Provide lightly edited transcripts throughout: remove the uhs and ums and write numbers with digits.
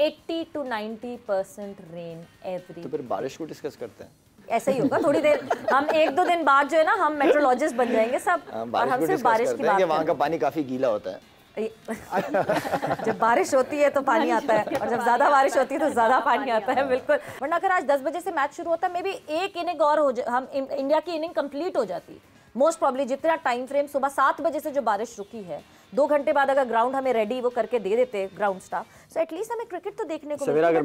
80 to 90% rain every. तो फिर बारिश को डिस्कस करते हैं। ऐसा ही होगा थोड़ी देर, हम 1-2 दिन बाद जो है ना हम मेट्रोलॉजिस्ट बन जाएंगे सब, और हम सिर्फ बारिश की बात वहाँ का पानी काफी गीला होता है। जब बारिश होती है तो पानी आता है, और जब ज्यादा बारिश होती है तो ज्यादा पानी आता है, बिल्कुल। वरना अगर आज 10 बजे से मैच शुरू होता है, मे बी एक इनिंग और हो हम इंडिया की इनिंग कंप्लीट हो जाती मोस्ट प्रॉब्ली। जितना टाइम फ्रेम, सुबह 7 बजे से जो बारिश रुकी है, 2 घंटे बाद अगर ग्राउंड हमें रेडी वो करके दे देते ग्राउंड स्टाफ, सो एटलीस्ट हमें क्रिकेट तो देखने को मिलता है। अगर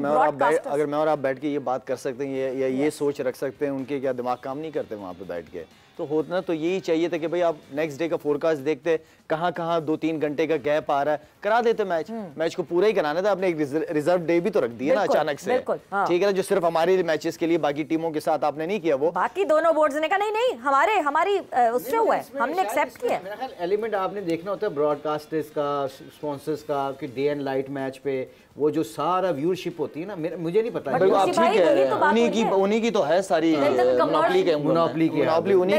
मैं और आप बैठ के ये बात कर सकते हैं या ये सोच रख सकते हैं, उनके क्या दिमाग काम नहीं करते वहाँ पे बैठ के? तो होना तो यही चाहिए था कि भाई आप नेक्स्ट डे का फोरकास्ट देखते, कहाँ 2-3 घंटे का गैप आ रहा है, करा देते मैच को पूरा ही कराना था। आपने एक रिजर्व डे भी तो रख दिया ना अचानक से, ठीक है ना, जो सिर्फ हमारे मैचेस के लिए, बाकी टीमों के साथ आपने नहीं किया। वो बाकी दोनों बोर्ड्स ने कहा नहीं हमारी उससे हुआ है, हमने एक्सेप्ट किया। मेरा ख्याल एलिमेंट आपने देखना होता है ब्रॉडकास्टर्स का, स्पॉन्सर्स का, कि डे एंड लाइट मैच पे वो जो सारा व्यूअरशिप होती है ना, मुझे नहीं पता। उन्हीं की तो है सारी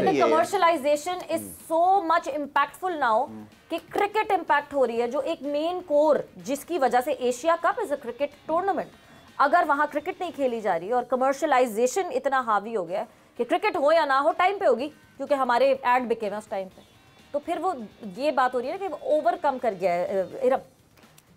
commercialisation is so much impactful now कि क्रिकेट इम्पैक्ट हो रही है, जो एक मेन कोर जिसकी वजह से Asia cup is a cricket tournament, अगर वहां क्रिकेट नहीं खेली जा रही और कमर्शियलाइजेशन इतना हावी हो गया कि क्रिकेट हो या ना हो टाइम पे होगी, क्योंकि हमारे एड बिके हैं उस टाइम पे, तो फिर वो ये बात हो रही है ना कि ओवरकम कर गया है।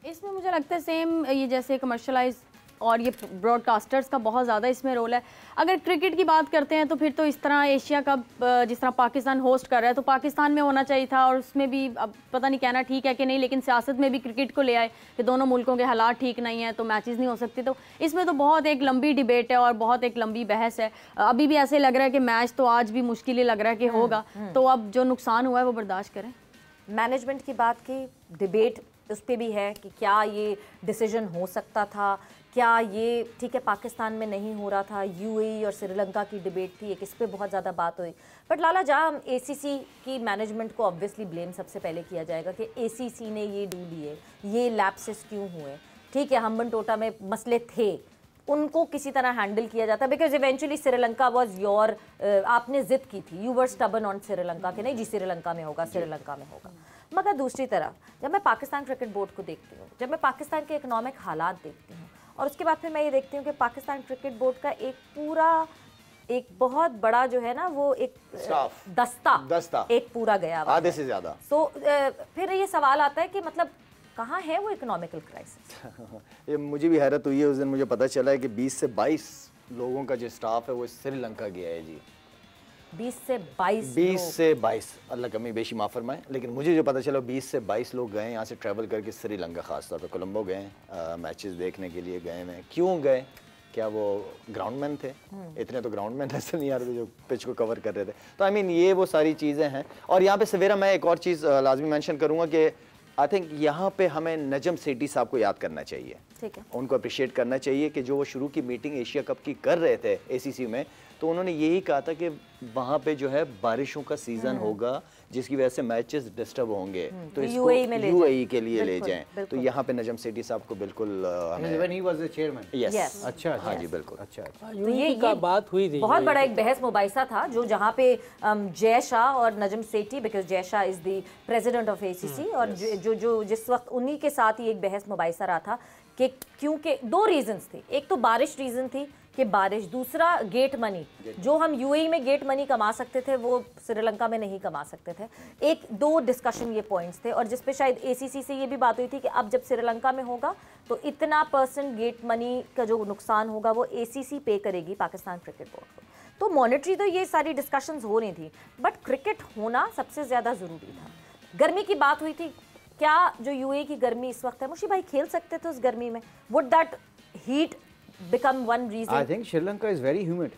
इसमें मुझे लगता है सेम ये जैसे कमर्शलाइज और ये ब्रॉडकास्टर्स का बहुत ज़्यादा इसमें रोल है। अगर क्रिकेट की बात करते हैं तो फिर तो इस तरह एशिया कप जिस तरह पाकिस्तान होस्ट कर रहा है, तो पाकिस्तान में होना चाहिए था, और उसमें भी अब पता नहीं कहना ठीक है कि नहीं, लेकिन सियासत में भी क्रिकेट को ले आए कि दोनों मुल्कों के हालात ठीक नहीं है तो मैचेस नहीं हो सकते। तो इसमें तो बहुत एक लंबी डिबेट है और बहुत एक लंबी बहस है। अभी भी ऐसे लग रहा है कि मैच तो आज भी मुश्किल ही लग रहा है कि होगा, तो अब जो नुकसान हुआ है वो बर्दाश्त करें। मैनेजमेंट की बात की, डिबेट उस पर भी है कि क्या ये डिसीजन हो सकता था, क्या ये ठीक है पाकिस्तान में नहीं हो रहा था, यूएई और श्रीलंका की डिबेट थी एक, इस पर बहुत ज़्यादा बात हुई। बट लाला जहाँ एसीसी की मैनेजमेंट को ऑब्वियसली ब्लेम सबसे पहले किया जाएगा कि एसीसी ने ये डू लिए, ये लैप्सेस क्यों हुए। ठीक है हम्बन टोटा में मसले थे, उनको किसी तरह हैंडल किया जाता है, because eventually Sri Lanka was your, आपने जिद की थी, you were stubborn on Sri Lanka के नहीं जी श्रीलंका में होगा, श्रीलंका में होगा। मगर दूसरी तरफ जब मैं पाकिस्तान क्रिकेट बोर्ड को देखती हूँ, जब मैं पाकिस्तान के इकोनॉमिक हालात देखती हूँ, और उसके बाद फिर मैं ये देखती हूँ कि पाकिस्तान क्रिकेट बोर्ड का एक बहुत बड़ा जो है ना वो एक दस्ता एक पूरा गया आधे से ज्यादा। सो फिर ये सवाल आता है कि मतलब कहाँ है वो इकोनॉमिकल क्राइसिस। ये मुझे भी हैरत हुई है, उस दिन मुझे पता चला है कि 20 से 22 लोगों का जो स्टाफ है वो श्रीलंका गया है जी। 20 से 22 अल्लाह कमी बेशी माफ़ फरमाए, लेकिन मुझे जो पता चला 20 से 22 लोग गए यहाँ से ट्रैवल करके श्रीलंका, खासतौर पर कोलंबो गए, मैचेस देखने के लिए गए हैं। क्यों गए? क्या वो ग्राउंडमैन थे? इतने तो ग्राउंडमैन ऐसे नहीं आ रहे थे जो पिच को कवर कर रहे थे। तो आई मीन ये वो सारी चीज़ें हैं। और यहाँ पे सवेरा मैं एक और चीज़ लाजमी मेंशन करूँगा कि आई थिंक यहाँ पे हमें नजम सेठी साहब को याद करना चाहिए, ठीक है, उनको अप्रिशिएट करना चाहिए कि जो वो शुरू की मीटिंग एशिया कप की कर रहे थे एसीसी में, तो उन्होंने यही कहा था कि वहाँ पे जो है बारिशों का सीजन होगा जिसकी वजह से मैचेस डिस्टर्ब होंगे, तो इसको यूएई के लिए ले जाएं। तो यहाँ पे नजम सेठी साहब को बिल्कुल अच्छा, हाँ जी बिल्कुल, अच्छा, तो ये बात हुई थी, बहुत बड़ा एक बहस मुबाहिसा था जो जहाँ पे जय शाह और Najam Sethi, because Jay Shah is the president of ACC, और जो जिस वक्त उन्हीं के साथ ही एक बहस मुबाहिसा रहा था कि क्योंकि 2 रीजंस थे, एक तो बारिश रीजन थी कि बारिश, दूसरा गेट मनी, जो हम यूएई में गेट मनी कमा सकते थे वो श्रीलंका में नहीं कमा सकते थे। 1-2 डिस्कशन ये पॉइंट्स थे, और जिस पे शायद एसीसी से ये भी बात हुई थी कि अब जब श्रीलंका में होगा तो इतना % गेट मनी का जो नुकसान होगा वो एसीसी पे करेगी पाकिस्तान क्रिकेट बोर्ड को। तो मॉनेटरी तो ये सारी डिस्कशंस हो रही थी, बट क्रिकेट होना सबसे ज़्यादा ज़रूरी था। गर्मी की बात हुई थी, क्या जो यूएई की गर्मी इस वक्त है, मुशी भाई खेल सकते थे उस गर्मी में? Would that heat become one reason? I think Sri Lanka is very humid.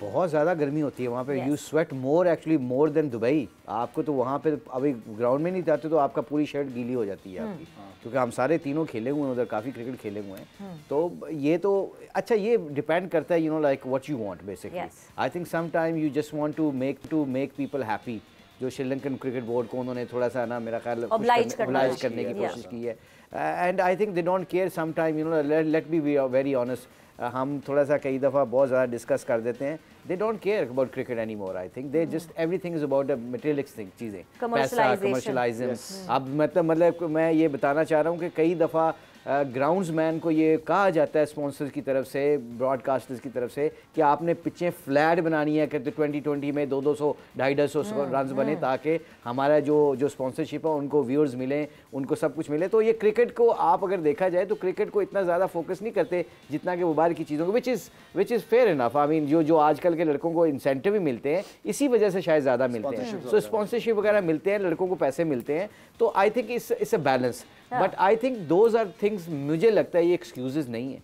बहुत ज़्यादा गर्मी होती है वहाँ पे। You sweat more actually more than Dubai. आपको तो वहाँ पे अभी ग्राउंड में नहीं जाते तो आपका पूरी शर्ट गीली हो जाती है आपकी, क्योंकि हम सारे तीनों खेले हुए हैं उधर, काफ़ी क्रिकेट खेले हुए हैं। तो ये तो अच्छा, ये डिपेंड करता है, you know, like what you want basically. I think some time you just want to make people happy. जो श्रीलंकन क्रिकेट बोर्ड को उन्होंने थोड़ा सा ना, मेरा ख्याल oblige करने की कोशिश की है, and I think they don't care some time, you know, let be very honest, हम थोड़ा सा कई दफ़ा बहुत ज़्यादा डिस्कस कर देते हैं। दे don't care about cricket any more. I think they just everything is about the materialistic चीज़ें, पैसा, कमर्शलाइजेशन। अब मतलब मैं ये बताना चाह रहा हूँ कि कई दफ़ा ग्राउंड्समैन को ये कहा जाता है स्पॉन्सर्स की तरफ से, ब्रॉडकास्टर्स की तरफ से कि आपने पिचें फ्लैट बनानी है, कहते 2020 में 200 250 रन बने ताकि हमारा जो स्पॉन्सरशिप है उनको व्यूअर्स मिलें, उनको सब कुछ मिले। तो ये क्रिकेट को आप अगर देखा जाए तो क्रिकेट को इतना ज़्यादा फोकस नहीं करते जितना कि वो बाहर की चीज़ों को, which is fair enough. I mean जो आजकल के लड़कों को इंसेंटिव भी मिलते हैं इसी वजह से शायद ज़्यादा मिलते हैं, सो स्पॉन्सरशिप वगैरह मिलते हैं, लड़कों को पैसे मिलते हैं। तो I think it's a balance, but I think those are things, मुझे लगता है ये एक्सक्यूजेज नहीं है।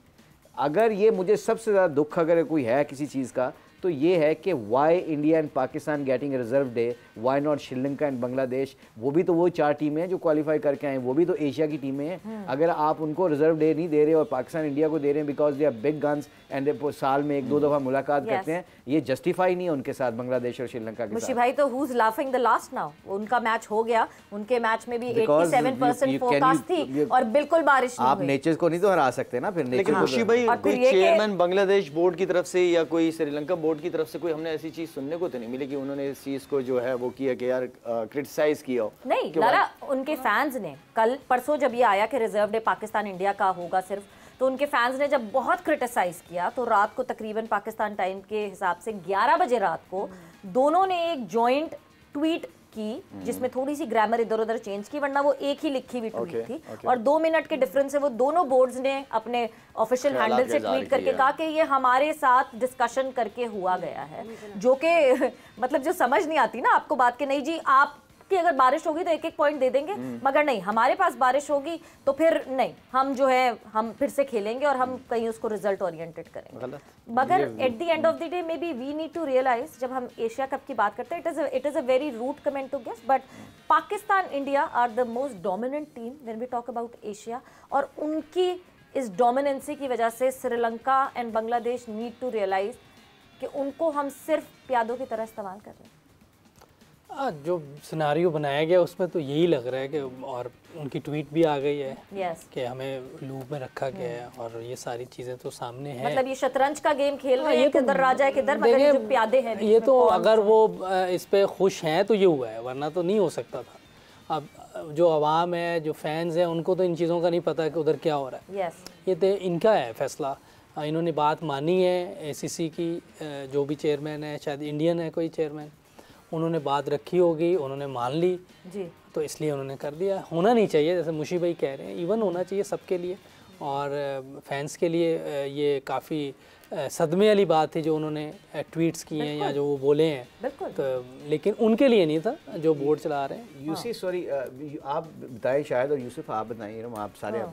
अगर ये मुझे सबसे ज़्यादा दुख अगर कोई है किसी चीज़ का तो ये है कि why India and Pakistan getting reserve day, why not Sri Lanka and Bangladesh, वो भी तो वो 4 टीमें हैं जो क्वालिफाई करके आए, वो भी तो एशिया की टीमें हैं। अगर आप उनको रिजर्व डे नहीं दे रहे और पाकिस्तान इंडिया को दे रहे हैं because they are big guns and साल में 1-2 दफ़ा मुलाकात करते हैं, ये जस्टिफाई नहीं है उनके साथ बांग्लादेश और श्रीलंका के मुशी भाई तो who's laughing the last now? उनका मैच हो गया, उनके मैच में भी 87% फोरकास्ट थी और बिल्कुल बारिश नहीं हुई। आप नेचर को नहीं तो हरा सकते ना फिर। लेकिन मुशी भाई कोई चेयरमैन बांग्लादेश बोर्ड की तरफ से या कोई श्रीलंका बोर्ड की तरफ से कोई हमने ऐसी चीज सुनने को तो नहीं मिली कि उन्होंने इस चीज को जो है वो किया कि यार क्रिटिसाइज किया हो। नहीं लाला, उनके फैंस ने कल परसों जब ये आया कि रिजर्व डे पाकिस्तान इंडिया का होगा सिर्फ, तो उनके फैंस ने जब बहुत क्रिटिसाइज किया तो रात को तकरीबन पाकिस्तान टाइम के हिसाब से 11 बजे रात को दोनों ने एक जॉइंट ट्वीट की जिसमें थोड़ी सी ग्रामर इधर उधर चेंज की, वरना वो एक ही लिखी हुई ट्वीट थी। और 2 मिनट के डिफरेंस से वो दोनों बोर्ड्स ने अपने ऑफिशियल हैंडल से ट्वीट करके कहा कि ये हमारे साथ डिस्कशन करके हुआ गया है, जो कि मतलब जो समझ नहीं आती ना आपको बात कि नहीं जी आप कि अगर बारिश होगी तो 1-1 पॉइंट दे देंगे, मगर नहीं, हमारे पास बारिश होगी तो फिर नहीं, हम जो है हम फिर से खेलेंगे और हम कहीं उसको रिजल्ट ओरिएंटेड करेंगे। मगर at the end of the day may be we need to realise, जब हम एशिया कप की बात करते हैं, it is a very rude comment to guess, but Pakistan India are the most dominant team when we talk about Asia, और उनकी इस dominancy की वजह से Sri Lanka and Bangladesh need to realise कि उनको हम सिर्फ प्यादों की तरह इस्तेमाल कर रहे हैं। जो सिनारियो बनाया गया उसमें तो यही लग रहा है कि, और उनकी ट्वीट भी आ गई है कि हमें लूप में रखा गया है और ये सारी चीज़ें तो सामने हैं। मतलब ये शतरंज का गेम खेल रहे हैं, किधर राजा है किधर, मगर ये जो प्यादे हैं ये तो अगर वो इस पे खुश हैं तो ये हुआ है, वरना तो नहीं हो सकता था। अब जो आवाम है, जो फैंस हैं, उनको तो इन चीज़ों का नहीं पता कि उधर क्या हो रहा है। ये तो इनका है फैसला, इन्होंने बात मानी है। ACC की जो भी चेयरमैन है, शायद इंडियन है कोई चेयरमैन, उन्होंने बात रखी होगी, उन्होंने मान ली जी, तो इसलिए उन्होंने कर दिया। होना नहीं चाहिए, जैसे मुशी भाई कह रहे हैं, इवन होना चाहिए सबके लिए, और फैंस के लिए ये काफ़ी सदमे वाली बात थी जो उन्होंने ट्वीट्स किए हैं या जो वो बोले हैं, तो लेकिन उनके लिए नहीं था जो बोर्ड चला रहे हैं। यूसी सॉरी आप बताएं शायद, और यूसुफ आप बताएं, आप सारे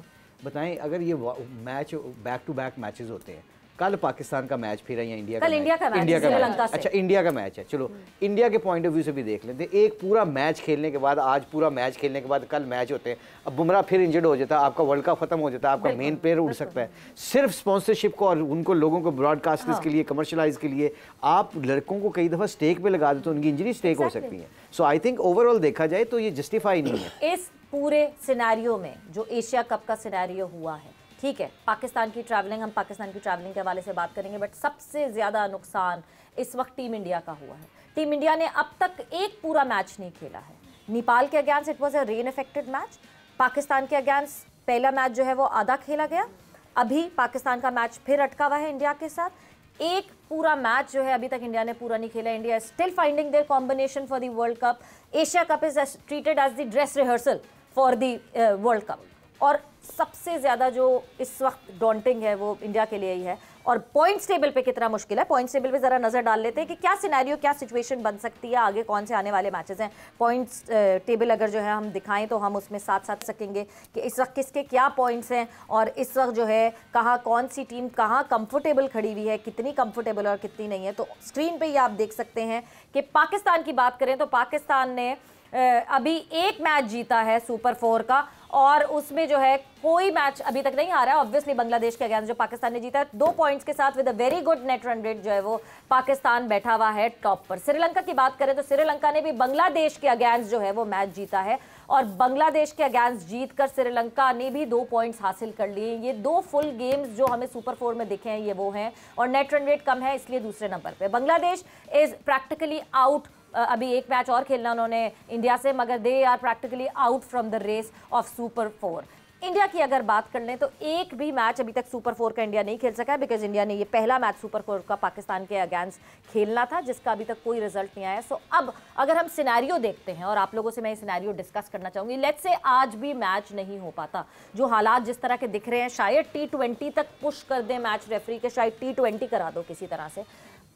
बताएं, अगर ये match back to back matches होते हैं, कल पाकिस्तान का मैच फिर है या इंडिया का मैच? इंडिया का मैच, अच्छा इंडिया का मैच है, चलो इंडिया के पॉइंट ऑफ व्यू से भी देख लेते हैं। एक पूरा मैच खेलने के बाद, आज पूरा मैच खेलने के बाद कल मैच होते हैं, अब बुमराह फिर इंजर्ड हो जाता है, आपका वर्ल्ड कप खत्म हो जाता है, आपका मेन प्लेयर उड़ सकता है। सिर्फ स्पॉन्सरशिप को और उनको लोगों को ब्रॉडकास्टर्स के लिए, कमर्शलाइज के लिए आप लड़कों को कई दफ़ा स्टेक पे लगा दो तो उनकी इंजरी स्टेक हो सकती है। सो आई थिंक ओवरऑल देखा जाए तो ये जस्टिफाई नहीं है। इस पूरे सिनेरियो में जो एशिया कप का सिनेरियो हुआ है, ठीक है, पाकिस्तान की ट्रैवलिंग, हम पाकिस्तान की ट्रैवलिंग के हवाले से बात करेंगे, बट सबसे ज़्यादा नुकसान इस वक्त टीम इंडिया का हुआ है। टीम इंडिया ने अब तक एक पूरा मैच नहीं खेला है। नेपाल के against it was a rain affected match, Pakistan के अगेंस्ट पहला मैच जो है वो आधा खेला गया, अभी पाकिस्तान का मैच फिर अटका हुआ है इंडिया के साथ। एक पूरा मैच जो है अभी तक इंडिया ने पूरा नहीं खेला। India is still finding their combination for the world cup. Asia cup is treated as the dress rehearsal for the world cup, और सबसे ज़्यादा जो इस वक्त डॉन्टिंग है वो इंडिया के लिए ही है। और पॉइंट्स टेबल पे कितना मुश्किल है, पॉइंट्स टेबल पे ज़रा नज़र डाल लेते हैं कि क्या सिनेरियो, क्या सिचुएशन बन सकती है, आगे कौन से आने वाले मैचेस हैं। पॉइंट्स टेबल अगर जो है हम दिखाएं तो हम उसमें साथ साथ सकेंगे कि इस वक्त किसके क्या पॉइंट्स हैं और इस वक्त जो है कहाँ कौन सी टीम कहाँ कंफर्टेबल खड़ी हुई है, कितनी कंफर्टेबल और कितनी नहीं है। तो स्क्रीन पर ही आप देख सकते हैं कि पाकिस्तान की बात करें तो पाकिस्तान ने अभी एक मैच जीता है सुपर 4 का, और उसमें जो है कोई मैच अभी तक नहीं हारा है। ऑब्वियसली बांग्लादेश के अगेंस्ट जो पाकिस्तान ने जीता है 2 पॉइंट्स के साथ with a very good net run rate जो है वो पाकिस्तान बैठा हुआ है टॉप पर। श्रीलंका की बात करें तो श्रीलंका ने भी बांग्लादेश के अगेंस्ट जो है वो मैच जीता है, और बांग्लादेश के अगेंस्ट जीतकर श्रीलंका ने भी 2 पॉइंट्स हासिल कर लिए। ये 2 फुल गेम्स जो हमें सुपर 4 में दिखे हैं ये वो हैं, और नेट रन रेट कम है इसलिए दूसरे नंबर पे। बांग्लादेश इज प्रैक्टिकली आउट, अभी एक मैच और खेलना उन्होंने इंडिया से, मगर they are practically out from the race of super 4। India की अगर बात कर लें तो एक भी मैच अभी तक सुपर 4 का इंडिया नहीं खेल सका है, बिकॉज इंडिया ने ये पहला मैच सुपर 4 का पाकिस्तान के अगेंस्ट खेलना था, जिसका अभी तक कोई रिजल्ट नहीं आया। सो अब अगर हम सिनेरियो देखते हैं, और आप लोगों से मैं ये सिनेरियो डिस्कस करना चाहूंगी, लेट्स से आज भी मैच नहीं हो पाता, जो हालात जिस तरह के दिख रहे हैं, शायद T20 तक पुश कर दें मैच रेफरी के, शायद T20 करा दो किसी तरह से।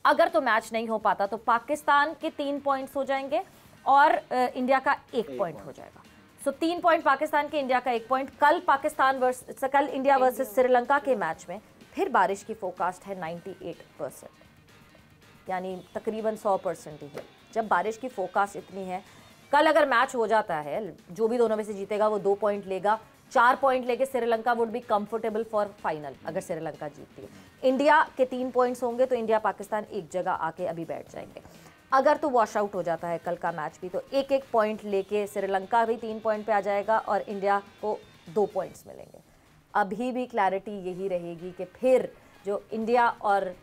अगर तो मैच नहीं हो पाता तो पाकिस्तान के 3 पॉइंट्स हो जाएंगे और इंडिया का 1 पॉइंट हो जाएगा। सो 3 पॉइंट पाकिस्तान के, इंडिया का 1 पॉइंट। कल इंडिया वर्सेस श्रीलंका के मैच में फिर बारिश की फोरकास्ट है 98%, यानी तकरीबन 100% ही है। जब बारिश की फोरकास्ट इतनी है, कल अगर मैच हो जाता है, जो भी दोनों में से जीतेगा वो 2 पॉइंट लेगा, 4 पॉइंट लेके Sri Lanka would be comfortable for final. अगर श्रीलंका जीतती है, इंडिया के 3 पॉइंट्स होंगे तो इंडिया पाकिस्तान एक जगह आके अभी बैठ जाएंगे। अगर तो वॉश आउट हो जाता है कल का मैच भी, तो 1-1 पॉइंट लेके श्रीलंका भी 3 पॉइंट पे आ जाएगा और इंडिया को 2 पॉइंट्स मिलेंगे। अभी भी क्लैरिटी यही रहेगी कि फिर जो इंडिया और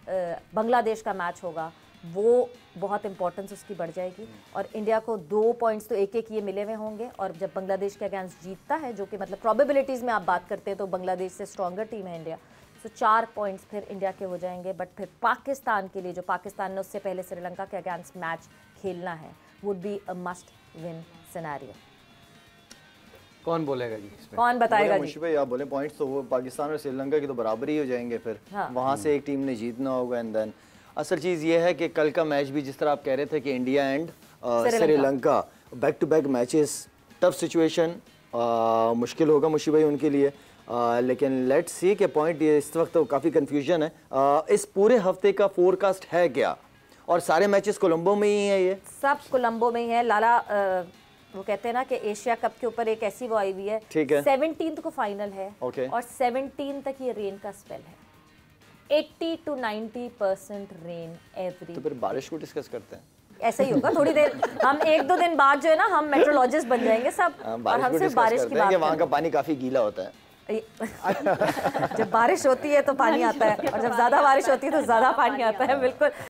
बांग्लादेश का मैच होगा वो बहुत इंपॉर्टेंस उसकी बढ़ जाएगी, और इंडिया को 2 पॉइंट्स तो 1-1 ये मिले हुए होंगे। और जब बांग्लादेश के अगेंस्ट जीतता है, जो कि मतलब प्रोबेबिलिटीज़ में आप बात करते हैं तो बांग्लादेश से स्ट्रॉन्गर टीम है इंडिया, तो 4 पॉइंट्स फिर इंडिया के हो जाएंगे। बट फिर पाकिस्तान के लिए, जो पाकिस्तान ने उससे पहले श्रीलंका के अगेंस्ट मैच खेलना है, would be a must win scenario. कौन बोलेगा जी इसमें? कौन बताएगा जी? मुशी भाई आप बोले पॉइंट्स तो वो पाकिस्तान और श्रीलंका की तो बराबरी हो जाएंगे फिर। हाँ। वहाँ से एक टीम ने जीतना होगा। एंड देन असल चीज़ ये है कि कल का मैच भी जिस तरह आप कह रहे थे कि India and Sri Lanka back to back matches, tough situation, मुश्किल होगा मुशी भाई उनके लिए। लेकिन लेट्स सी के पॉइंट ये इस वक्त तो काफ़ी कन्फ्यूजन है। इस पूरे हफ्ते का फोरकास्ट है क्या? और सारे मैचेस कोलंबो में ही है? ये सब कोलंबो में ही है लाला। वो कहते हैं ना कि एशिया कप के ऊपर एक ऐसी वो आई हुई है, ठीक है, 17 को फाइनल है। और 17 तक ये रेन का स्पेल है, 80 to 90% रेन एवरी। तो फिर बारिश को डिस्कस करते हैं। ऐसा ही होगा थोड़ी देर, हम 1-2 दिन बाद जो है ना, हम मेट्रोलॉजिस्ट बन जाएंगे सब, और हम सिर्फ बारिश की बात। वहाँ का पानी काफ़ी गीला होता है। जब बारिश होती है तो पानी आता है, और जब ज़्यादा बारिश होती है तो ज़्यादा पानी आता है। बिल्कुल।